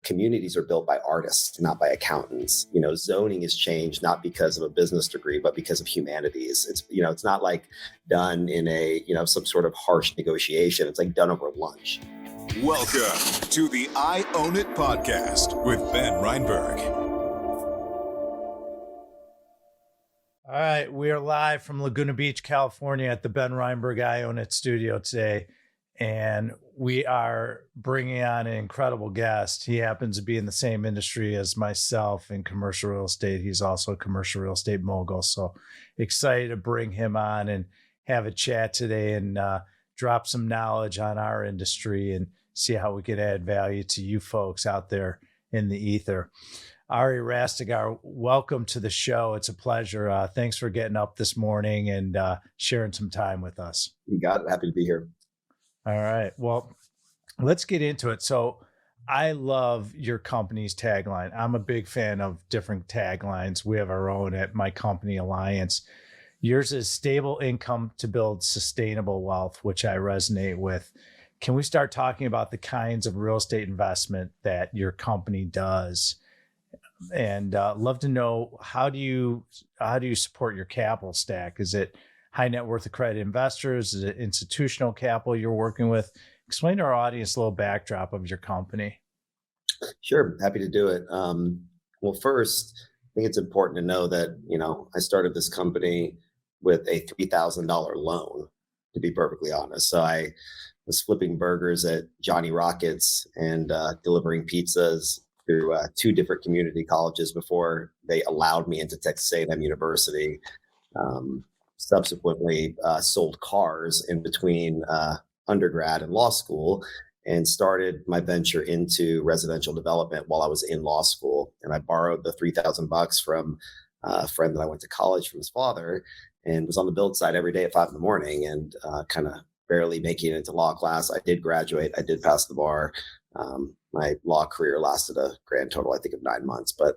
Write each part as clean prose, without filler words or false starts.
communities are built by artists, not by accountants. Zoning is changed not because of a business degree, but because of humanities. It's not like done in a, some sort of harsh negotiation. It's like done over lunch. Welcome to the I Own It podcast with Ben Reinberg. All right, we are live from Laguna Beach, California at the Ben Reinberg I Own It studio today. And we are bringing on an incredible guest. He happens to be in the same industry as myself in commercial real estate. He's also a commercial real estate mogul. So excited to bring him on and have a chat today and drop some knowledge on our industry and see how we can add value to you folks out there in the ether. Ari Rastegar, welcome to the show. It's a pleasure. Thanks for getting up this morning and sharing some time with us. You got it. Happy to be here. All right. Well, let's get into it. So I love your company's tagline. I'm a big fan of different taglines. We have our own at my company, Alliance. Yours is stable income to build sustainable wealth, which I resonate with. Can we start talking about the kinds of real estate investment that your company does? And love to know, how do you support your capital stack? Is it high net worth accredited investors? Is it institutional capital you're working with? Explain to our audience a little backdrop of your company. Sure. Happy to do it. Well, first, I think it's important to know that, I started this company with a $3,000 loan, to be perfectly honest. So I was flipping burgers at Johnny Rockets and delivering pizzas through two different community colleges before they allowed me into Texas A&M University. Subsequently sold cars in between undergrad and law school and started my venture into residential development while I was in law school. And I borrowed the $3,000 from a friend that I went to college from his father and was on the build site every day at 5 a.m. and kind of barely making it into law class. I did graduate. I did pass the bar. My law career lasted a grand total, I think, of 9 months, but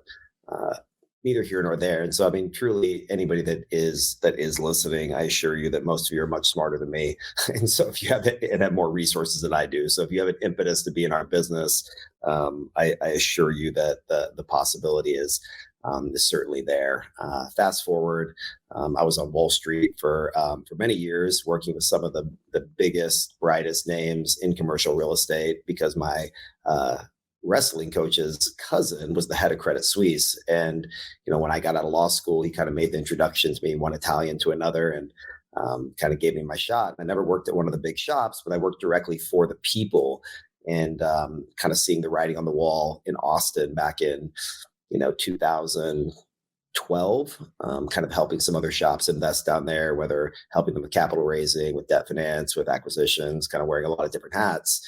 neither here nor there. And so, truly anybody that is listening, I assure you that most of you are much smarter than me. And so if you have it and have more resources than I do, so if you have an impetus to be in our business, I assure you that the possibility is certainly there. Fast forward, I was on Wall Street for many years, working with some of the biggest, brightest names in commercial real estate because my wrestling coach's cousin was the head of Credit Suisse. And, when I got out of law school, he kind of made the introduction to me, one Italian to another, and kind of gave me my shot. I never worked at one of the big shops, but I worked directly for the people and kind of seeing the writing on the wall in Austin back in, 2012, kind of helping some other shops invest down there, whether helping them with capital raising, with debt finance, with acquisitions, kind of wearing a lot of different hats.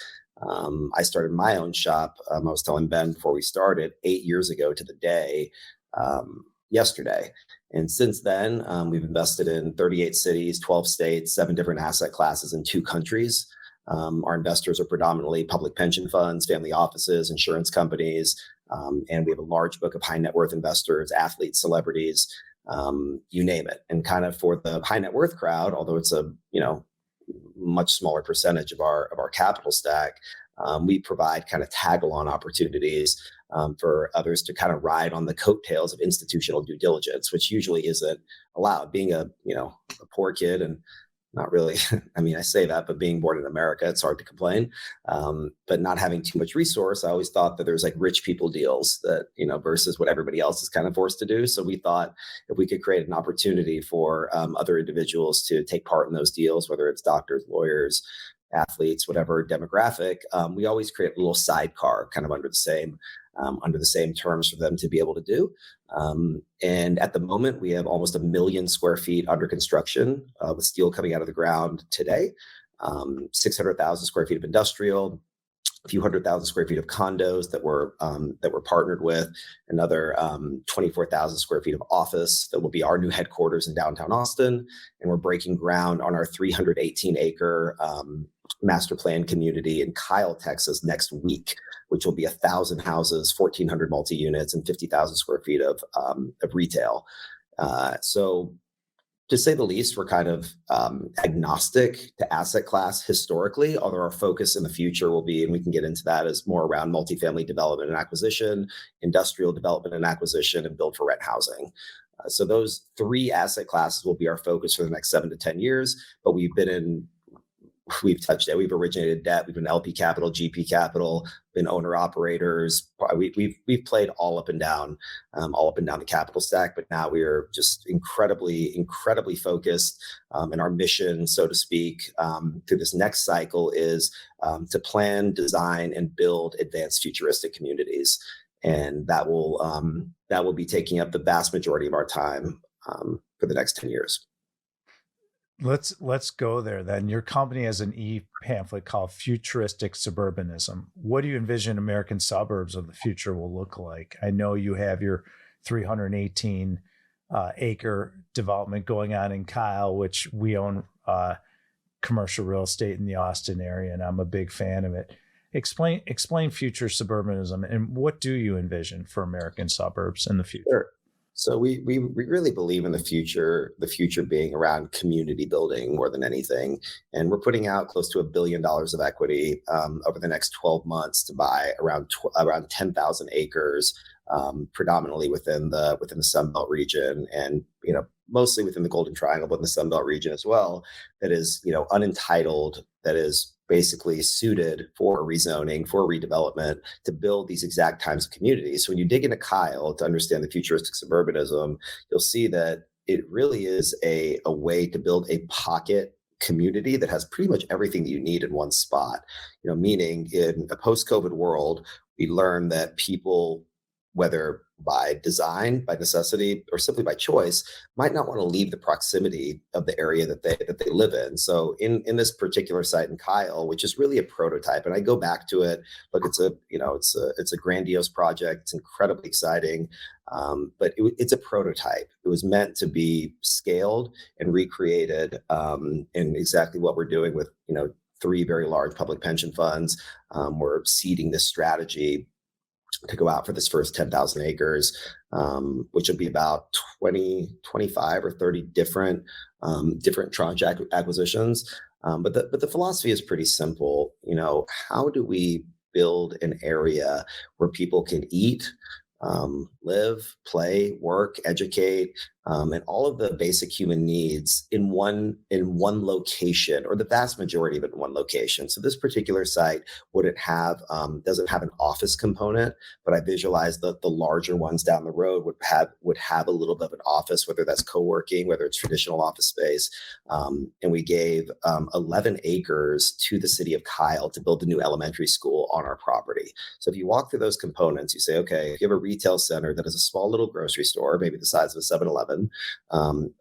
I started my own shop. I was telling Ben before we started 8 years ago to the day, yesterday. And since then, we've invested in 38 cities, 12 states, 7 different asset classes in 2 countries. Our investors are predominantly public pension funds, family offices, insurance companies. And we have a large book of high net worth investors, athletes, celebrities, you name it. And kind of for the high net worth crowd, although it's a, much smaller percentage of our capital stack, we provide kind of tag-along opportunities for others to kind of ride on the coattails of institutional due diligence, which usually isn't allowed. Being a poor kid and not really, I say that, but being born in America, it's hard to complain. But not having too much resource, I always thought that there's like rich people deals that, versus what everybody else is kind of forced to do. So we thought if we could create an opportunity for other individuals to take part in those deals, whether it's doctors, lawyers, athletes, whatever demographic, we always create a little sidecar kind of under the same terms for them to be able to do. And at the moment, we have almost 1 million square feet under construction with steel coming out of the ground today, 600,000 square feet of industrial, a few 100,000 square feet of condos that we're partnered with, another 24,000 square feet of office that will be our new headquarters in downtown Austin. And we're breaking ground on our 318-acre master plan community in Kyle, Texas next week, which will be 1,000 houses, 1,400 multi-units, and 50,000 square feet of retail. So To say the least, we're kind of agnostic to asset class historically, although our focus in the future will be, and we can get into that, is more around multifamily development and acquisition, industrial development and acquisition, and build for rent housing. So those three asset classes will be our focus for the next 7 to 10 years. But we've touched it. We've originated debt. We've been LP capital, GP capital, been owner operators. We've played all up and down the capital stack. But now we are just incredibly focused. And our mission, so to speak, through this next cycle is to plan, design, and build advanced futuristic communities. And that will be taking up the vast majority of our time for the next 10 years. Let's go there then. Your company has an e-pamphlet called Futuristic Suburbanism. What do you envision American suburbs of the future will look like? I know you have your 318 acre development going on in Kyle, which we own commercial real estate in the Austin area, and I'm a big fan of it. Explain future suburbanism, and what do you envision for American suburbs in the future? Sure. So we really believe in the future being around community building more than anything. And we're putting out close to $1 billion of equity over the next 12 months to buy around 10,000 acres, predominantly within the Sunbelt region, and mostly within the Golden Triangle, but in the Sunbelt region as well. That is unentitled. That is basically suited for rezoning, for redevelopment, to build these exact kinds of communities. So when you dig into Kyle to understand the futuristic suburbanism, you'll see that it really is a way to build a pocket community that has pretty much everything that you need in one spot. Meaning in a post-COVID world, we learned that people, whether by design, by necessity, or simply by choice, might not want to leave the proximity of the area that they live in. So in this particular site in Kyle, which is really a prototype, and I go back to it, look, it's a grandiose project. It's incredibly exciting, but it's a prototype. It was meant to be scaled and recreated in exactly what we're doing with 3 very large public pension funds. We're seeding this strategy to go out for this first 10,000 acres, which will be about 25 or 30 different tranche acquisitions. But the philosophy is pretty simple. How do we build an area where people can eat, live, play, work, educate, and all of the basic human needs in one location, or the vast majority of it in one location. So this particular site doesn't have an office component, but I visualize that the larger ones down the road would have a little bit of an office, whether that's co-working, whether it's traditional office space. And we gave 11 acres to the city of Kyle to build a new elementary school on our property. So if you walk through those components, you say, okay, if you have a retail center that is a small little grocery store, maybe the size of a 7-Eleven,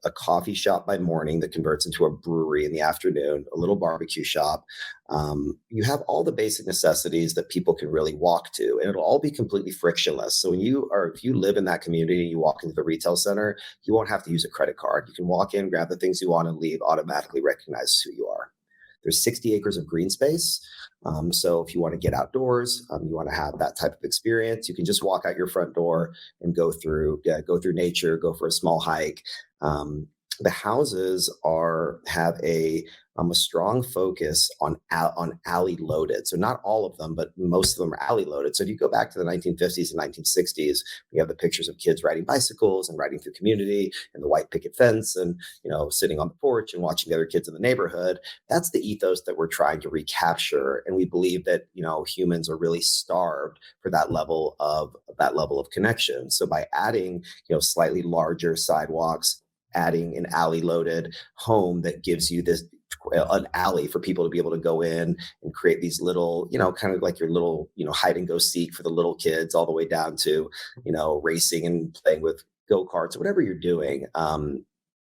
a coffee shop by morning that converts into a brewery in the afternoon, a little barbecue shop. You have all the basic necessities that people can really walk to, and it'll all be completely frictionless. So if you live in that community, you walk into the retail center, you won't have to use a credit card. You can walk in, grab the things you want, and leave, automatically recognizes who you are. There's 60 acres of green space. So if you want to get outdoors, you want to have that type of experience, you can just walk out your front door and go through nature, go for a small hike. The houses have a strong focus on alley loaded. So not all of them, but most of them are alley loaded. So if you go back to the 1950s and 1960s, we have the pictures of kids riding bicycles and riding through community and the white picket fence and, sitting on the porch and watching the other kids in the neighborhood. That's the ethos that we're trying to recapture. And we believe that, humans are really starved for that level of connection. So by adding, slightly larger sidewalks, adding an alley loaded home that gives you an alley for people to be able to go in and create these little, kind of like your little, hide and go seek for the little kids, all the way down to, racing and playing with go-karts or whatever you're doing.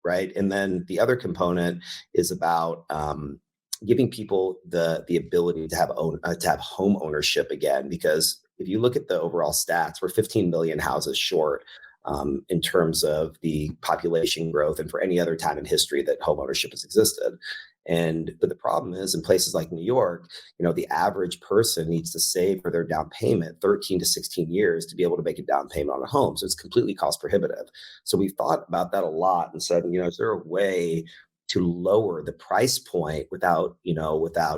Right. And then the other component is about giving people the ability to have home ownership again, because if you look at the overall stats, we're 15 million houses short in terms of the population growth and for any other time in history that homeownership has existed. But the problem is in places like New York, the average person needs to save for their down payment 13 to 16 years to be able to make a down payment on a home. So it's completely cost prohibitive. So we've thought about that a lot and said, is there a way to lower the price point without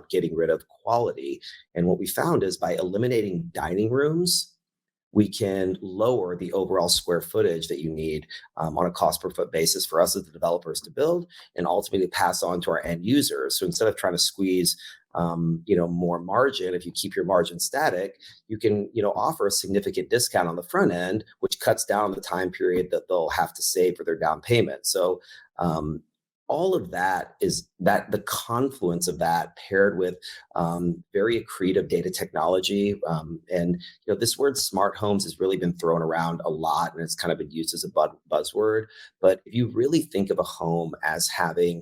getting rid of quality? And what we found is by eliminating dining rooms, we can lower the overall square footage that you need on a cost per foot basis for us as the developers to build and ultimately pass on to our end users. So instead of trying to squeeze more margin, if you keep your margin static, you can offer a significant discount on the front end, which cuts down the time period that they'll have to save for their down payment. So all of that is that the confluence of that paired with very accretive data technology. And this word smart homes has really been thrown around a lot and it's kind of been used as a buzzword. But if you really think of a home as having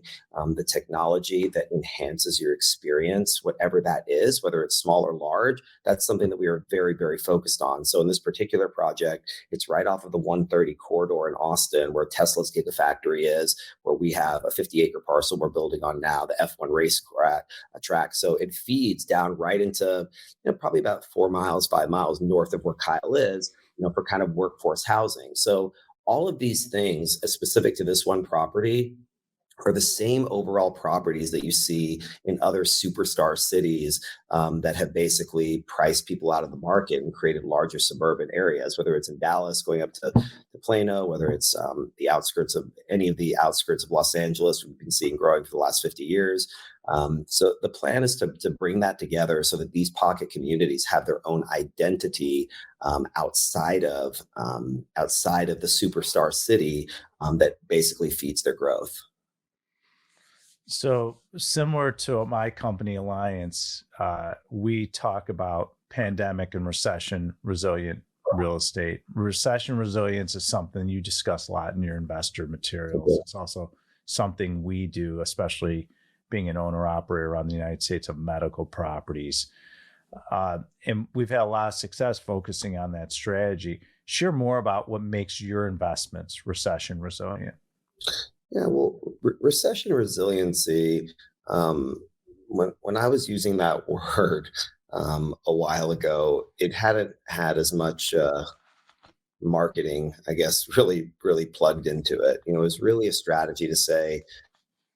the technology that enhances your experience, whatever that is, whether it's small or large, that's something that we are very, very focused on. So in this particular project, it's right off of the 130 corridor in Austin where Tesla's Gigafactory is, where we have a 50-acre parcel we're building on now, the F1 race track. So it feeds down right into probably about 5 miles north of where Kyle is, for kind of workforce housing. So all of these things, specific to this one property, are the same overall properties that you see in other superstar cities that have basically priced people out of the market and created larger suburban areas, whether it's in Dallas going up to Plano, whether it's the outskirts of any of the outskirts of Los Angeles we've been seeing growing for the last 50 years. So the plan is to bring that together so that these pocket communities have their own identity outside of the superstar city that basically feeds their growth. So similar to my company Alliance, we talk about pandemic and recession resilient real estate. Recession resilience is something you discuss a lot in your investor materials. It's also something we do, especially being an owner operator around the United States of medical properties. And we've had a lot of success focusing on that strategy. Share more about what makes your investments recession resilient. Yeah, well, recession resiliency, when I was using that word a while ago, it hadn't had as much marketing, I guess, really, really plugged into it. It was really a strategy to say,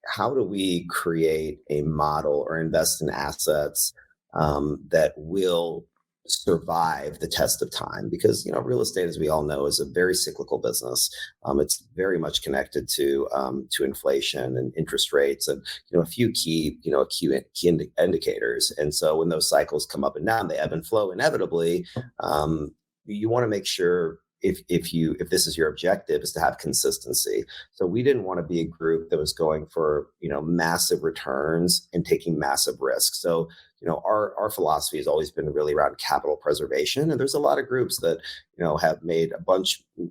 how do we create a model or invest in assets that will survive the test of time? Because real estate, as we all know, is a very cyclical business. It's very much connected to inflation and interest rates and a few key indicators. And so when those cycles come up and down, they ebb and flow inevitably. You want to make sure if this is your objective, is to have consistency. So we didn't want to be a group that was going for massive returns and taking massive risks. So our philosophy has always been really around capital preservation, and there's a lot of groups that have made a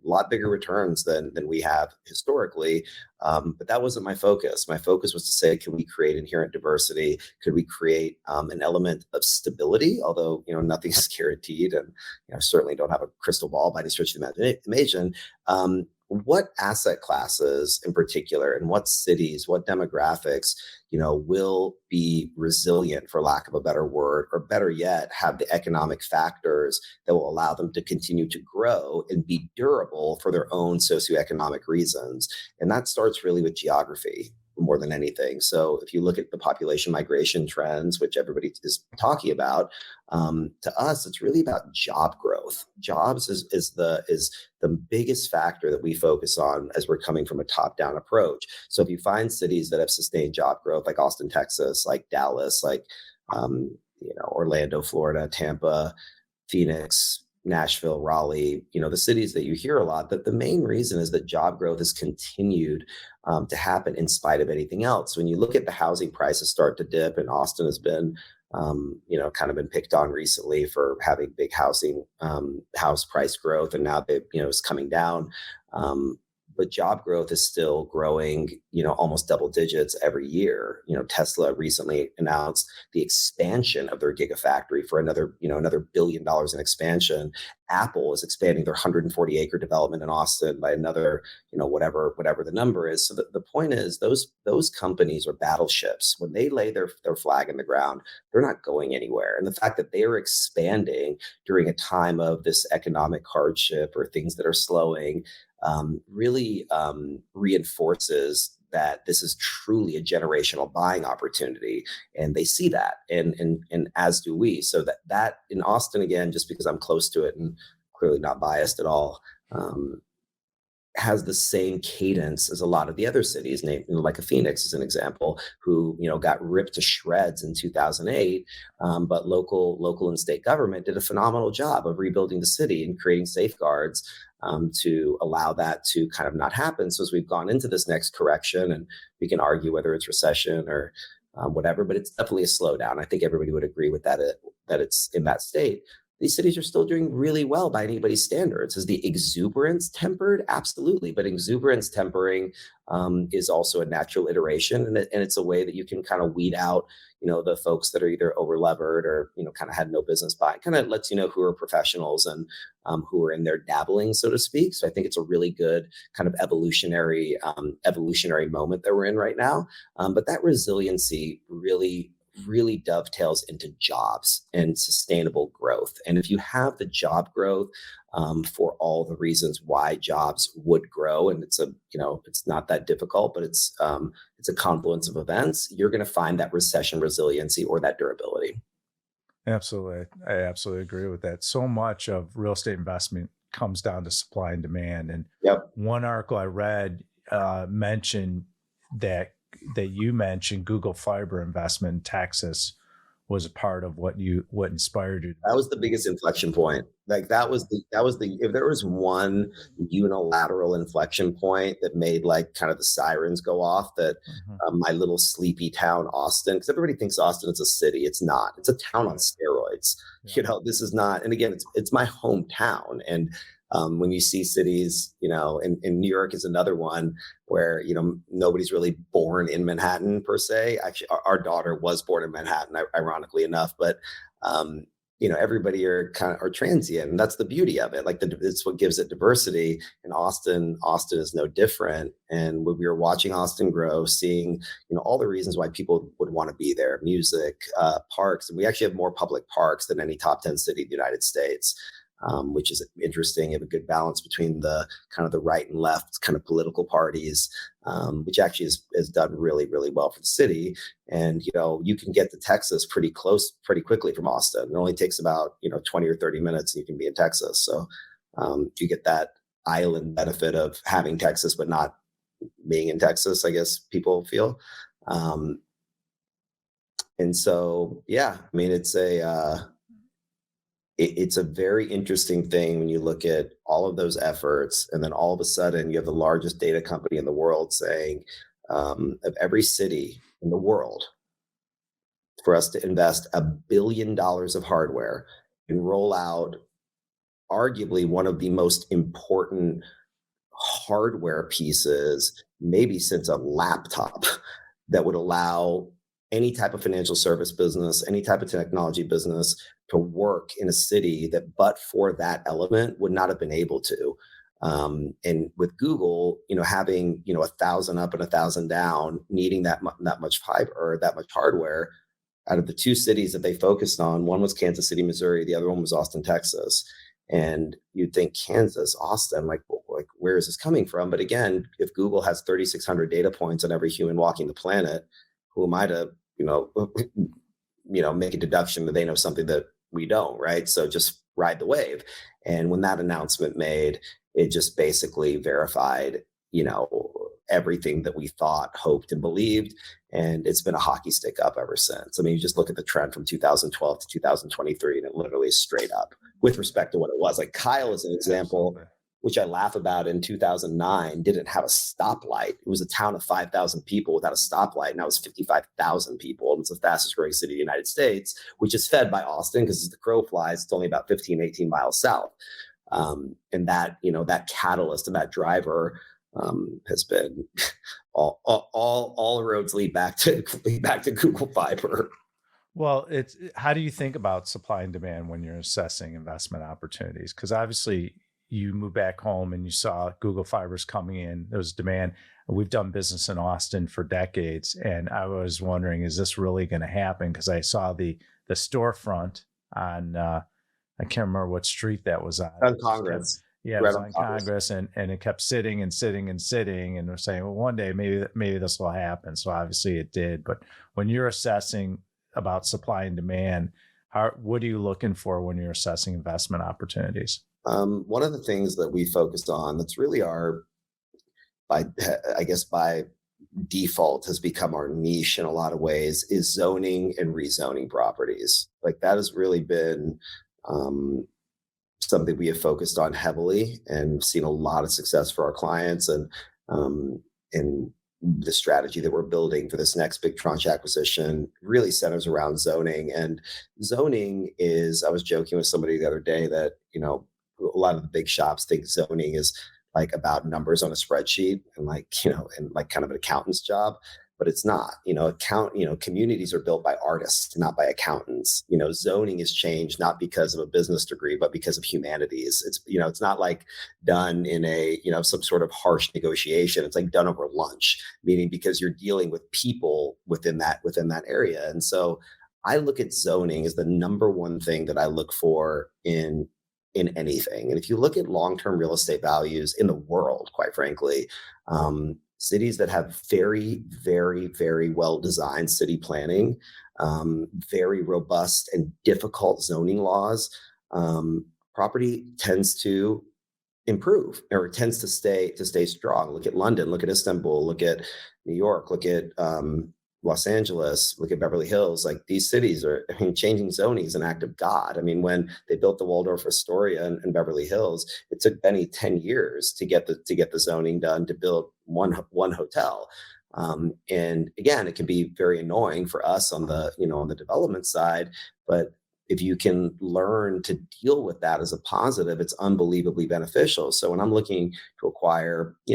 lot bigger returns than we have historically. But that wasn't my focus. My focus was to say, can we create inherent diversity? Could we create an element of stability? Although nothing is guaranteed, and certainly don't have a crystal ball by any stretch of the imagination. What asset classes in particular, and what cities, what demographics, will be resilient, for lack of a better word, or better yet, have the economic factors that will allow them to continue to grow and be durable for their own socioeconomic reasons. And that starts really with geography more than anything. So if you look at the population migration trends, which everybody is talking about, to us, it's really about job growth. Jobs is the biggest factor that we focus on as we're coming from a top-down approach. So if you find cities that have sustained job growth, like Austin, Texas, like Dallas, like Orlando, Florida, Tampa, Phoenix, Nashville, Raleigh, the cities that you hear a lot, that the main reason is that job growth has continued to happen in spite of anything else. When you look at the housing prices start to dip, and Austin has been, kind of been picked on recently for having big house price growth, and now it's coming down. but job growth is still growing, almost double digits every year. Tesla recently announced the expansion of their gigafactory for another $1 billion in expansion. Apple is expanding their 140-acre development in Austin by another, whatever the number is. So the point is, those companies are battleships. When they lay their flag in the ground, they're not going anywhere. And the fact that they are expanding during a time of this economic hardship or things that are slowing really reinforces that this is truly a generational buying opportunity, and they see that, and as do we. So that in Austin, again, just because I'm close to it and clearly not biased at all, has the same cadence as a lot of the other cities, like a Phoenix as an example, who got ripped to shreds in 2008, but local and state government did a phenomenal job of rebuilding the city and creating safeguards to allow that to kind of not happen. So as we've gone into this next correction, and we can argue whether it's recession or whatever, but it's definitely a slowdown. I think everybody would agree with that, that it's in that state. These cities are still doing really well by anybody's standards. Is the exuberance tempered? Absolutely. But exuberance tempering is also a natural iteration. And it's a way that you can kind of weed out, the folks that are either over levered or, kind of had no business buying. Kind of lets you know who are professionals and who are in there dabbling, so to speak. So I think it's a really good kind of evolutionary moment that we're in right now. But that resiliency really dovetails into jobs and sustainable growth. And if you have the job growth for all the reasons why jobs would grow, and it's not that difficult, but it's a confluence of events, you're going to find that recession resiliency or that durability. Absolutely. I absolutely agree with that. So much of real estate investment comes down to supply and demand. And one article I read mentioned that you mentioned Google Fiber investment in Texas was a part of what inspired you. That was the biggest inflection point. Like that was the if there was one unilateral inflection point that made like kind of the sirens go off, that my little sleepy town, Austin, because everybody thinks Austin is a city. It's not. It's a town on steroids. Yeah. This is not. And again, it's my hometown. And when you see cities, in New York is another one where, nobody's really born in Manhattan per se. Actually, our daughter was born in Manhattan, ironically enough, but, everybody are transient, and that's the beauty of it. Like it's what gives it diversity. And Austin is no different. And when we were watching Austin grow, seeing, all the reasons why people would want to be there, music, parks, and we actually have more public parks than any top 10 city in the United States. Which is interesting. You have a good balance between the kind of the right and left kind of political parties, which actually has done really, really well for the city. And, you can get to Texas pretty quickly from Austin. It only takes about, 20 or 30 minutes and you can be in Texas. So you get that island benefit of having Texas, but not being in Texas, I guess people feel. And so, it's a very interesting thing when you look at all of those efforts, and then all of a sudden you have the largest data company in the world saying, of every city in the world, for us to invest $1 billion of hardware and roll out arguably one of the most important hardware pieces, maybe since a laptop, that would allow any type of financial service business, any type of technology business to work in a city that, but for that element, would not have been able to. And with Google, having 1,000 up and 1,000 down, needing that much fiber or that much hardware, out of the two cities that they focused on, one was Kansas City, Missouri, the other one was Austin, Texas. And you'd think Kansas, Austin, like where is this coming from? But again, if Google has 3,600 data points on every human walking the planet, who am I to make a deduction that they know something that we don't, right? So just ride the wave. And when that announcement made, it just basically verified, everything that we thought, hoped, and believed. And it's been a hockey stick up ever since. I mean, you just look at the trend from 2012 to 2023, and it literally is straight up with respect to what it was. Like Kyle is an example. Absolutely. Which I laugh about, in 2009, didn't have a stoplight. It was a town of 5,000 people without a stoplight. Now it's 55,000 people. And it's the fastest growing city in the United States, which is fed by Austin, because as the crow flies, it's only about 15, 18 miles south. And that, that catalyst and that driver has been all roads lead back to Google Fiber. Well, it's how do you think about supply and demand when you're assessing investment opportunities? Because obviously you moved back home and you saw Google Fibers coming in. There was demand. We've done business in Austin for decades, and I was wondering, is this really going to happen? Because I saw the storefront on I can't remember what street that was on. On Congress. Yeah, it was on Congress, and it kept sitting and sitting and sitting, and we're saying, well, one day maybe this will happen. So obviously it did. But when you're assessing about supply and demand, what are you looking for when you're assessing investment opportunities? One of the things that we focused on that's really by default has become our niche in a lot of ways is zoning and rezoning properties. Like that has really been something we have focused on heavily and seen a lot of success for our clients, and the strategy that we're building for this next big tranche acquisition really centers around zoning. And zoning is, I was joking with somebody the other day that, a lot of the big shops think zoning is like about numbers on a spreadsheet and and kind of an accountant's job. But it's not. Communities are built by artists, not by accountants. Zoning is changed not because of a business degree, but because of humanities. It's not like done in a some sort of harsh negotiation. It's like done over lunch, meaning because you're dealing with people within that area. And so I look at zoning as the number one thing that I look for in anything. And if you look at long-term real estate values in the world, quite frankly, cities that have very, very, very well-designed city planning, very robust and difficult zoning laws, property tends to improve or tends to stay strong. Look at London, look at Istanbul, look at New York, look at Los Angeles, look at Beverly Hills. Like these cities changing zoning is an act of God. When they built the Waldorf Astoria in Beverly Hills, it took Benny 10 years to get the zoning done to build one hotel. And again, it can be very annoying for us on the development side, but if you can learn to deal with that as a positive, it's unbelievably beneficial. So when I'm looking to acquire, a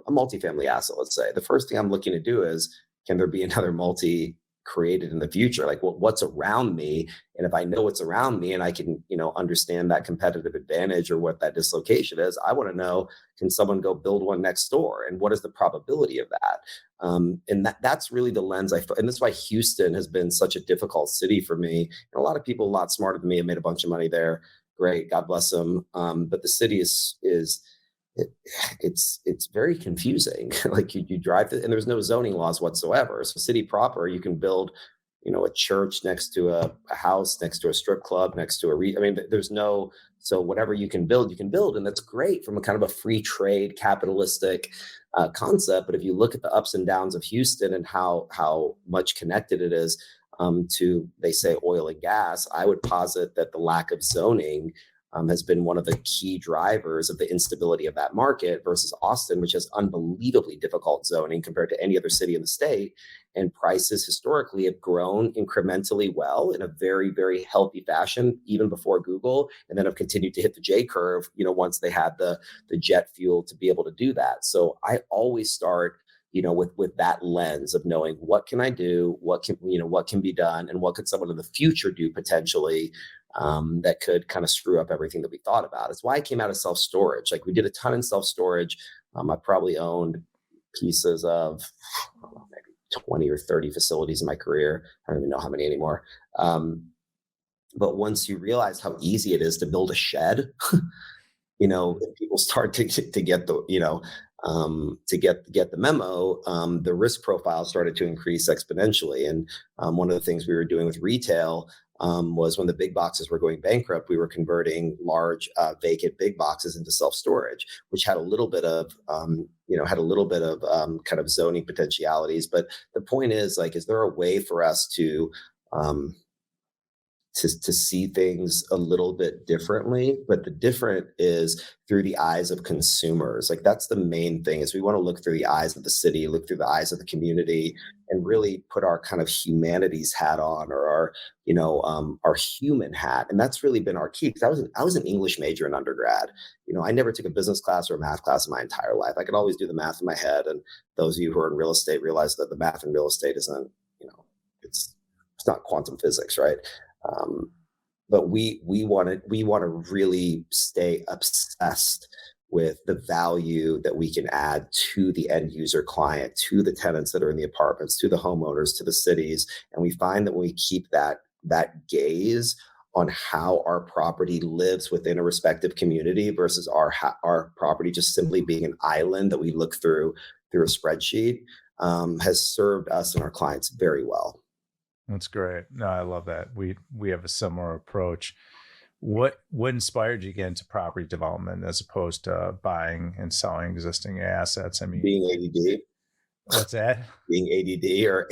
multifamily asset, let's say, the first thing I'm looking to do is, can there be another multi created in the future? Like what's around me? And if I know what's around me and I can, understand that competitive advantage or what that dislocation is, I want to know, can someone go build one next door? And what is the probability of that? And that's really the lens and that's why Houston has been such a difficult city for me. And a lot of people a lot smarter than me have made a bunch of money there. Great. God bless them. But the city it's very confusing. Like you drive and there's no zoning laws whatsoever. So city proper, you can build, a church next to a house, next to a strip club, next to there's no, so whatever you can build. And that's great from a kind of a free trade capitalistic concept. But if you look at the ups and downs of Houston and how much connected it is to, they say, oil and gas, I would posit that the lack of zoning has been one of the key drivers of the instability of that market versus Austin, which has unbelievably difficult zoning compared to any other city in the state. And prices historically have grown incrementally well in a very, very healthy fashion, even before Google, and then have continued to hit the J curve, once they had the jet fuel to be able to do that. So I always start with that lens of knowing what can I do, what can be done, and what could someone in the future do potentially that could kind of screw up everything that we thought about. It's why I came out of self-storage. Like we did a ton in self-storage. I probably owned pieces of, I don't know, maybe 20 or 30 facilities in my career. I don't even know how many anymore. But once you realize how easy it is to build a shed, people start to get the, to get the memo, the risk profile started to increase exponentially. And one of the things we were doing with retail was when the big boxes were going bankrupt, we were converting large vacant big boxes into self-storage, which had a little bit of, kind of zoning potentialities. But the point is, like, is there a way for us to to see things a little bit differently, but the different is through the eyes of consumers. Like that's the main thing is we want to look through the eyes of the city, look through the eyes of the community, and really put our kind of humanities hat on, or our human hat. And that's really been our key, because I was an English major in undergrad. I never took a business class or a math class in my entire life. I could always do the math in my head. And those of you who are in real estate realize that the math in real estate isn't, it's not quantum physics, right? But we want to really stay obsessed with the value that we can add to the end user client, to the tenants that are in the apartments, to the homeowners, to the cities. And we find that when we keep that gaze on how our property lives within a respective community versus our property just simply being an island that we look through a spreadsheet, has served us and our clients very well. That's great. No, I love that. We have a similar approach. What inspired you to get into property development as opposed to buying and selling existing assets? I mean, being ADD. What's that? Being ADD, or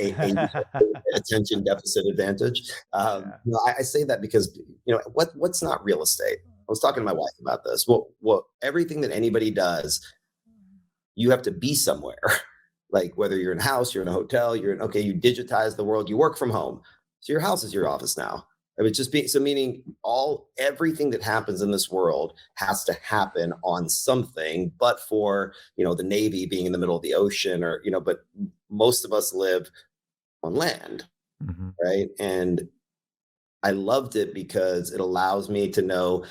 attention deficit advantage. I say that because what's not real estate. I was talking to my wife about this. Well, everything that anybody does, you have to be somewhere. Like whether you're in a house, you're in a hotel, you digitize the world, you work from home. So your house is your office now. I mean, meaning everything that happens in this world has to happen on something, but for, the Navy being in the middle of the ocean, or, but most of us live on land. Mm-hmm. Right. And I loved it because it allows me to know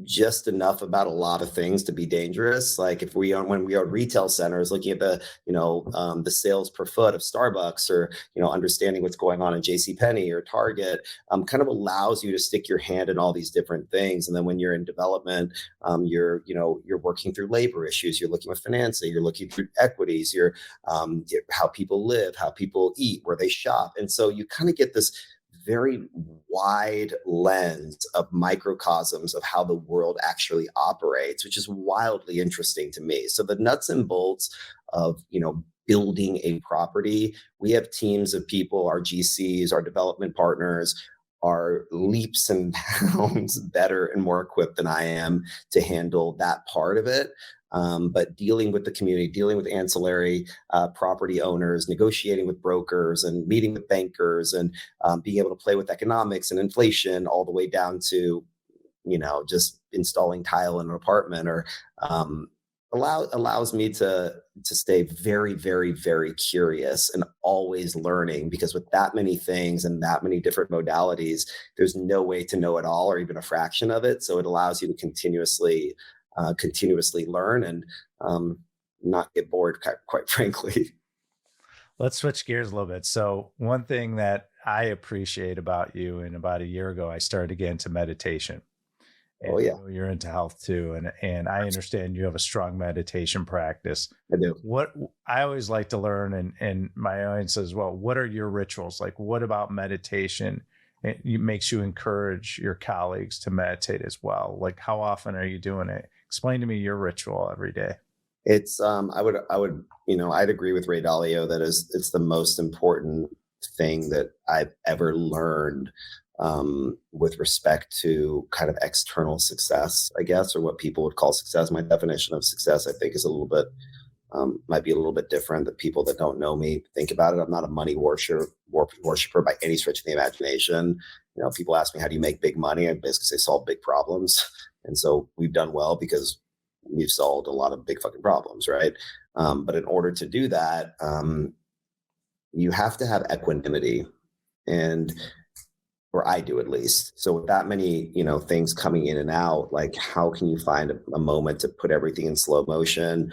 just enough about a lot of things to be dangerous. Like when we are retail centers, looking at the sales per foot of Starbucks, or understanding what's going on in JCPenney or Target, kind of allows you to stick your hand in all these different things. And then when you're in development, you're working through labor issues, you're looking with financing, you're looking through equities, you're how people live, how people eat, where they shop, and so you kind of get this very wide lens of microcosms of how the world actually operates, which is wildly interesting to me. So the nuts and bolts of, building a property, we have teams of people, our GCs, our development partners, are leaps and bounds better and more equipped than I am to handle that part of it. But dealing with the community, dealing with ancillary property owners, negotiating with brokers, and meeting with bankers, and being able to play with economics and inflation, all the way down to, just installing tile in an apartment, or allows me to stay very, very, very curious and always learning, because with that many things and that many different modalities, there's no way to know it all or even a fraction of it. So it allows you to continuously learn and not get bored, quite frankly. Let's switch gears a little bit. So one thing that I appreciate about you, and about a year ago, I started to get into meditation. And you're into health too. And I understand you have a strong meditation practice. I do. What I always like to learn, and my audience as well, what are your rituals? Like, what about meditation makes you encourage your colleagues to meditate as well? Like, how often are you doing it? Explain to me your ritual every day. It's I'd agree with Ray Dalio that it's the most important thing that I've ever learned with respect to kind of external success, I guess, or what people would call success. My definition of success, I think, is a little bit might be a little bit different that people that don't know me think about it. I'm not a money worshiper by any stretch of the imagination. People ask me, how do you make big money? I basically say solve big problems. And so we've done well because we've solved a lot of big fucking problems, right? But in order to do that, you have to have equanimity, or I do at least. So with that many, things coming in and out, like how can you find a moment to put everything in slow motion,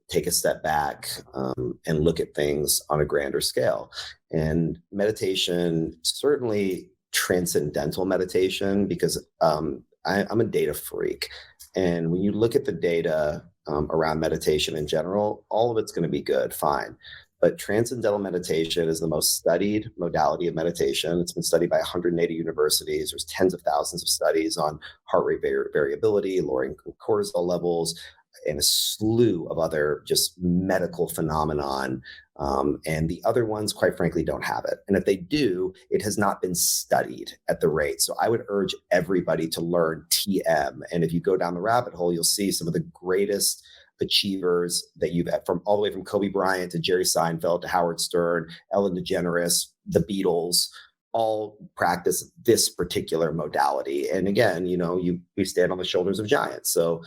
take a step back, and look at things on a grander scale? And meditation, certainly transcendental meditation, because I'm a data freak. And when you look at the data around meditation in general, all of it's going to be good, fine. But transcendental meditation is the most studied modality of meditation. It's been studied by 180 universities. There's tens of thousands of studies on heart rate variability, lowering cortisol levels, and a slew of other just medical phenomenon. And the other ones, quite frankly, don't have it. And if they do, it has not been studied at the rate. So I would urge everybody to learn TM. And if you go down the rabbit hole, you'll see some of the greatest achievers that you've had, from all the way from Kobe Bryant to Jerry Seinfeld to Howard Stern, Ellen DeGeneres, the Beatles, all practice this particular modality. And again, we stand on the shoulders of giants. So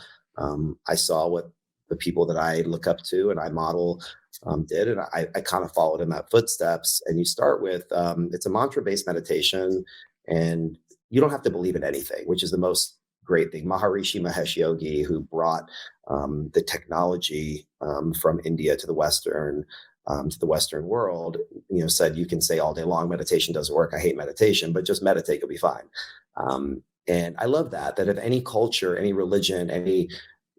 I saw what the people that I look up to and I model did, and I kind of followed in that footsteps. And you start with, it's a mantra-based meditation, and you don't have to believe in anything, which is the most great thing. Maharishi Mahesh Yogi, who brought the technology from India to the Western world, said you can say all day long, meditation doesn't work. I hate meditation, but just meditate, you'll be fine. And I love that if any culture, any religion, any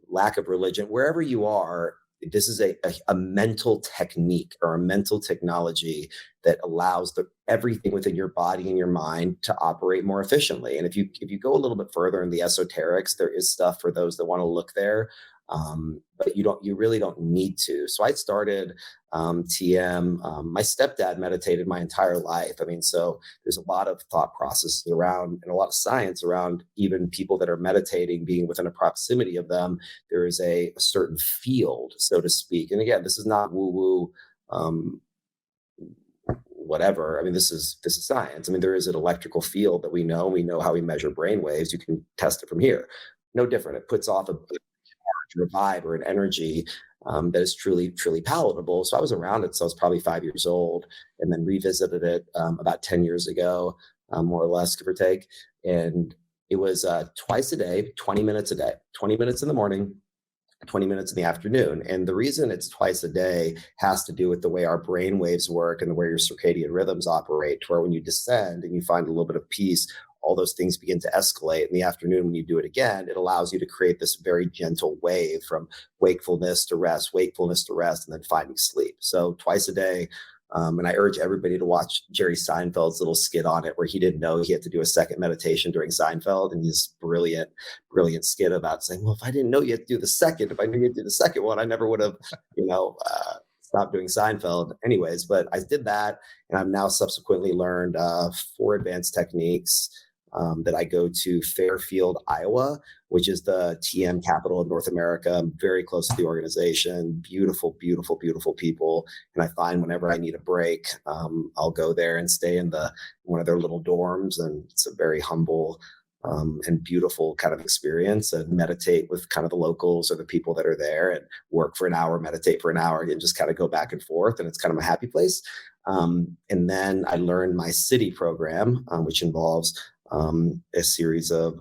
lack of religion, wherever you are, this is a mental technique or a mental technology that allows everything within your body and your mind to operate more efficiently. And if you go a little bit further in the esoterics, there is stuff for those that want to look there. But you really don't need to. So I started TM. My stepdad meditated my entire life. So there's a lot of thought processes around and a lot of science around even people that are meditating being within a proximity of them. There is a certain field, so to speak. And again, this is not woo-woo, whatever. This is science. There is an electrical field that we know. We know how we measure brain waves. You can test it from here. No different. It puts off a vibe or an energy that is truly, truly palatable. So I was around it. So I was probably 5 years old, and then revisited it about 10 years ago, more or less, give or take. And it was twice a day, 20 minutes a day, 20 minutes in the morning, 20 minutes in the afternoon. And the reason it's twice a day has to do with the way our brain waves work and the way your circadian rhythms operate, to where when you descend and you find a little bit of peace, all those things begin to escalate. In the afternoon, when you do it again, it allows you to create this very gentle wave from wakefulness to rest, and then finding sleep. So twice a day. And I urge everybody to watch Jerry Seinfeld's little skit on it, where he didn't know he had to do a second meditation during Seinfeld, and this brilliant skit about saying, well, if I didn't know you had to do the second, if I knew you had to do the second one, I never would have, stopped doing Seinfeld anyways. But I did that, and I've now subsequently learned 4 advanced techniques that I go to Fairfield, Iowa, which is the TM capital of North America. I'm very close to the organization. Beautiful, beautiful, beautiful people. And I find whenever I need a break, I'll go there and stay in one of their little dorms. And it's a very humble and beautiful kind of experience, and meditate with kind of the locals or the people that are there, and work for an hour, meditate for an hour, and just kind of go back and forth. And it's kind of a happy place. And then I learned my city program, which involves a series of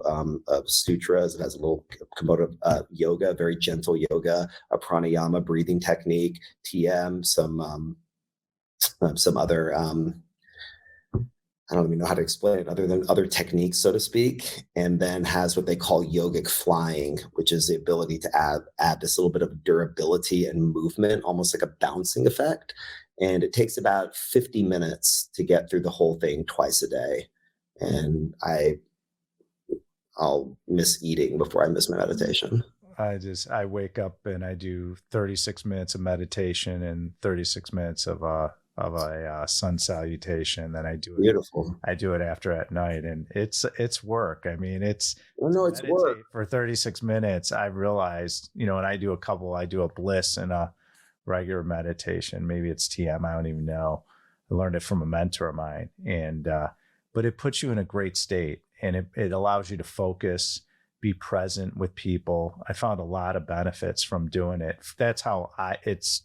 sutras. It has a little component of yoga, very gentle yoga, a pranayama breathing technique, TM, some other, I don't even know how to explain it other than other techniques, so to speak. And then has what they call yogic flying, which is the ability to add this little bit of durability and movement, almost like a bouncing effect. And it takes about 50 minutes to get through the whole thing twice a day. And I'll miss eating before I miss my meditation. I wake up and I do 36 minutes of meditation and 36 minutes of a sun salutation. Then I do it. Beautiful. I do it after at night, and it's work. It's work for 36 minutes. I realized, and I do a bliss and a regular meditation. Maybe it's TM. I don't even know. I learned it from a mentor of mine, and but it puts you in a great state, and it allows you to focus, be present with people. I found a lot of benefits from doing it. That's how it's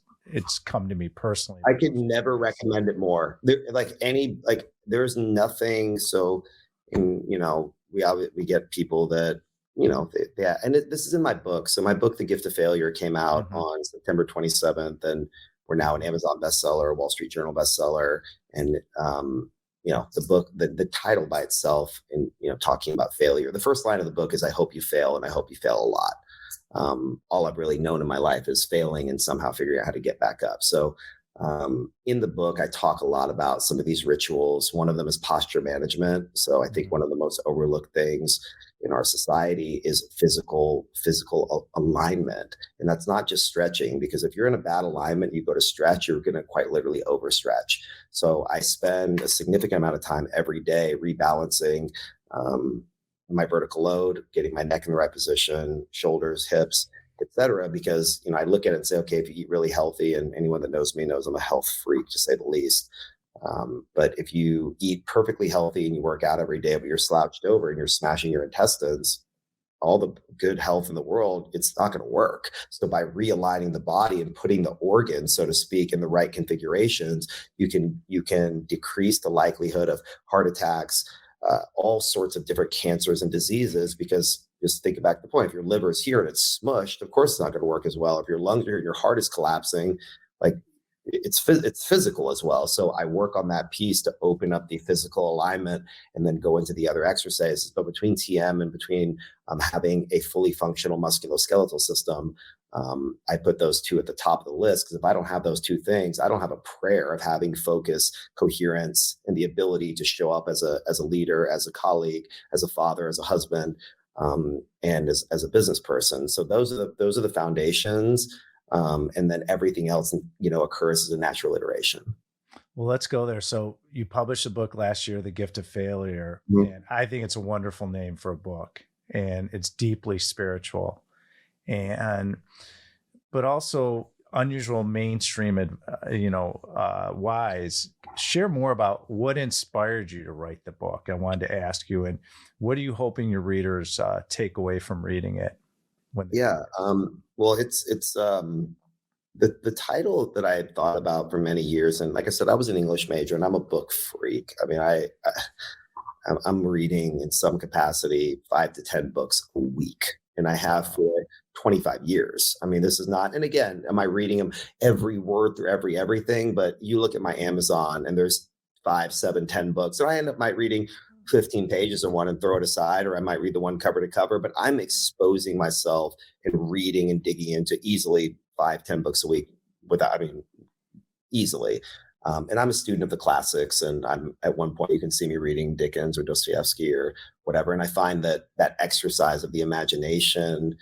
come to me personally. I could never recommend it more. There's nothing. So, we get people that, this is in my book. So my book, The Gift of Failure, came out on September 27th, and we're now an Amazon bestseller, Wall Street Journal bestseller. And, the book, the title by itself, and, talking about failure, the first line of the book is, I hope you fail, and I hope you fail a lot. All I've really known in my life is failing and somehow figuring out how to get back up. So in the book, I talk a lot about some of these rituals. One of them is posture management. So I think one of the most overlooked things in our society is physical alignment. And that's not just stretching, because if you're in a bad alignment, you go to stretch, you're going to quite literally overstretch. So I spend a significant amount of time every day rebalancing my vertical load, getting my neck in the right position, shoulders, hips, etc. Because I look at it and say, okay, if you eat really healthy, and anyone that knows me knows I'm a health freak, to say the least. But if you eat perfectly healthy and you work out every day, but you're slouched over and you're smashing your intestines, all the good health in the world, it's not going to work. So by realigning the body and putting the organs, so to speak, in the right configurations, you can decrease the likelihood of heart attacks, all sorts of different cancers and diseases. Because just think back to the point, if your liver is here and it's smushed, of course it's not going to work as well. If your lungs, your heart is collapsing, like it's physical as well. So I work on that piece to open up the physical alignment and then go into the other exercises. But between TM and between having a fully functional musculoskeletal system, I put those two at the top of the list, because if I don't have those two things, I don't have a prayer of having focus, coherence, and the ability to show up as a leader, as a colleague, as a father, as a husband, and as a business person. So those are the foundations. And then everything else, occurs as a natural iteration. Well, let's go there. So you published a book last year, The Gift of Failure, and I think it's a wonderful name for a book, and it's deeply spiritual, but also unusual, mainstream, wise. Share more about what inspired you to write the book. I wanted to ask you, and what are you hoping your readers take away from reading it? Well, it's the title that I had thought about for many years, and like I said, I was an English major, and I'm a book freak. I mean, I'm reading in some capacity 5 to 10 books a week, and I have for 25 years. I mean, this is not, and again, am I reading them every word through everything? But you look at my Amazon, and there's 5, 7, 10 books, and I end up reading 15 pages of one and throw it aside, or I might read the one cover to cover, but I'm exposing myself and reading and digging into easily 5, 10 books a week easily. And I'm a student of the classics, and I'm at one point, you can see me reading Dickens or Dostoevsky or whatever. And I find that exercise of the imagination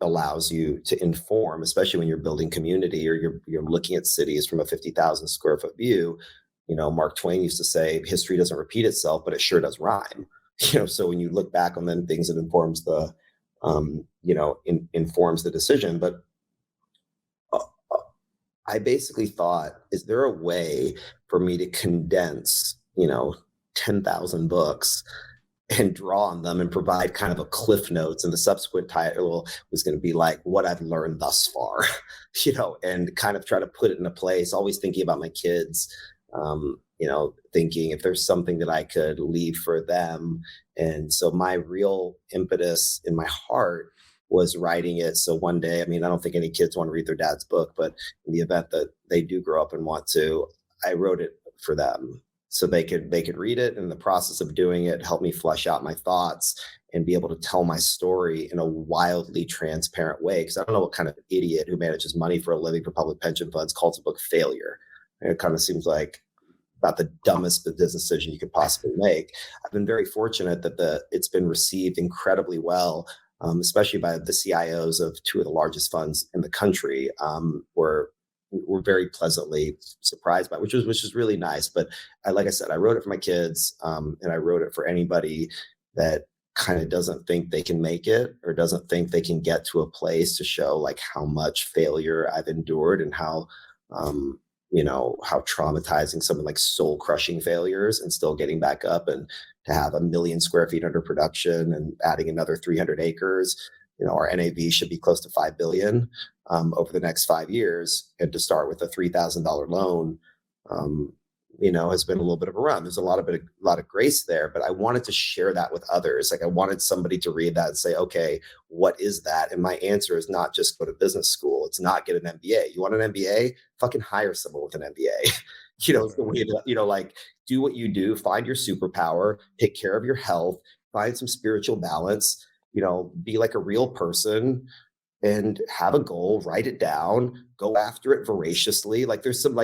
allows you to inform, especially when you're building community or you're looking at cities from a 50,000 square foot view. Mark Twain used to say, history doesn't repeat itself, but it sure does rhyme. So when you look back on then things, it informs informs the decision. But I basically thought, is there a way for me to condense, 10,000 books and draw on them and provide kind of a cliff notes, and the subsequent title was going to be like what I've learned thus far, and kind of try to put it in a place, always thinking about my kids, thinking if there's something that I could leave for them. And so my real impetus in my heart was writing it. So one day, I don't think any kids want to read their dad's book, but in the event that they do grow up and want to, I wrote it for them so they could read it. And in the process of doing it, help me flesh out my thoughts and be able to tell my story in a wildly transparent way. Because I don't know what kind of idiot who manages money for a living for public pension funds calls a book failure. And it kind of seems like about the dumbest business decision you could possibly make. I've been very fortunate that it's been received incredibly well, especially by the CIOs of 2 of the largest funds in the country. Were very pleasantly surprised by, which is really nice. But like I said, I wrote it for my kids, and I wrote it for anybody that kind of doesn't think they can make it or doesn't think they can get to a place to show like how much failure I've endured and how traumatizing something like soul crushing failures and still getting back up, and to have 1 million square feet under production and adding another 300 acres. Our NAV should be close to 5 billion over the next 5 years. And to start with a $3,000 loan, has been a little bit of a run. There's a lot of grace there, but I wanted to share that with others. Like I wanted somebody to read that and say, okay, what is that? And my answer is not just go to business school. It's not get an MBA. You want an MBA? Fucking hire someone with an MBA. It's the way to, do what you do, find your superpower, take care of your health, find some spiritual balance, be like a real person and have a goal, write it down, go after it voraciously. Like there's some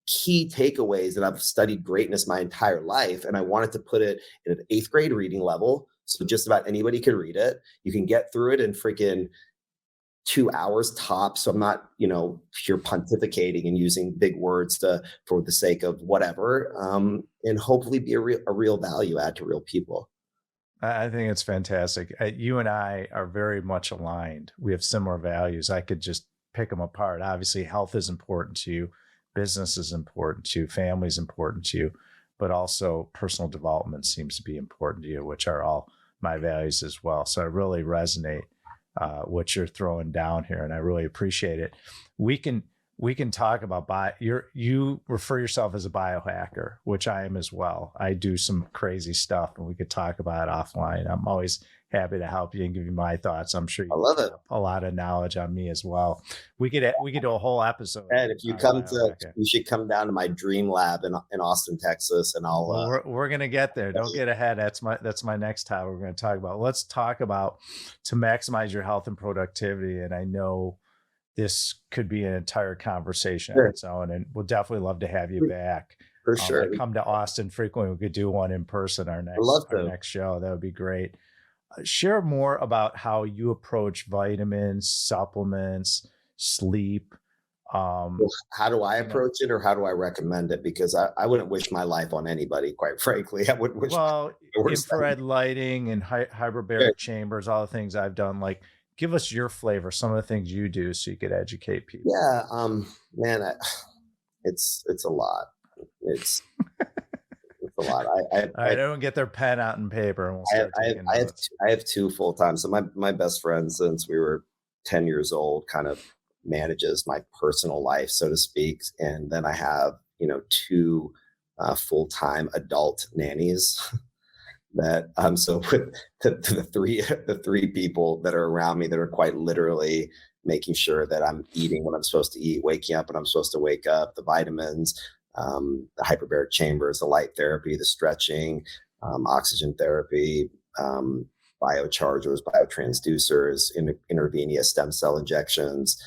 key takeaways, that I've studied greatness my entire life. And I wanted to put it at an 8th grade reading level So just about anybody can read it. You can get through it in freaking 2 hours tops. So I'm not, pure pontificating and using big words for the sake of whatever, and hopefully be a real value add to real people. I think it's fantastic. You and I are very much aligned. We have similar values. I could just pick them apart. Obviously, health is important to you, business is important to you, family is important to you, but also personal development seems to be important to you, which are all my values as well. So I really resonate what you're throwing down here, and I really appreciate it. We can talk about you refer yourself as a biohacker, which I am as well. I do some crazy stuff, and we could talk about it offline. I'm always happy to help you and give you my thoughts. I'm sure you love it. A lot of knowledge on me as well. We could do a whole episode. And if you you should come down to my dream lab in Austin, Texas, and I'll. Well, we're gonna get there. Don't get ahead. That's my next topic we're gonna talk about. Let's talk about to maximize your health and productivity. And I know this could be an entire conversation on its own, and we'll definitely love to have you back. For sure. I come to Austin frequently. We could do one in person. Our next show. That would be great. Share more about how you approach vitamins, supplements, sleep. How do I approach it, or how do I recommend it? Because I wouldn't wish my life on anybody, quite frankly. I wouldn't wish. Well, infrared lighting and hyperbaric chambers, all the things I've done. Like, give us your flavor, some of the things you do, so you could educate people. Yeah, man, it's a lot. It's a lot. I don't get their pen out and paper, and we'll start taking notes. I have two full time. So my best friend since we were 10 years old kind of manages my personal life, so to speak, and then I have two full time adult nannies. That so with the three people that are around me that are quite literally making sure that I'm eating what I'm supposed to eat, waking up when I'm supposed to wake up, the vitamins, the hyperbaric chambers, the light therapy, the stretching, oxygen therapy, biochargers, biotransducers, intravenous stem cell injections.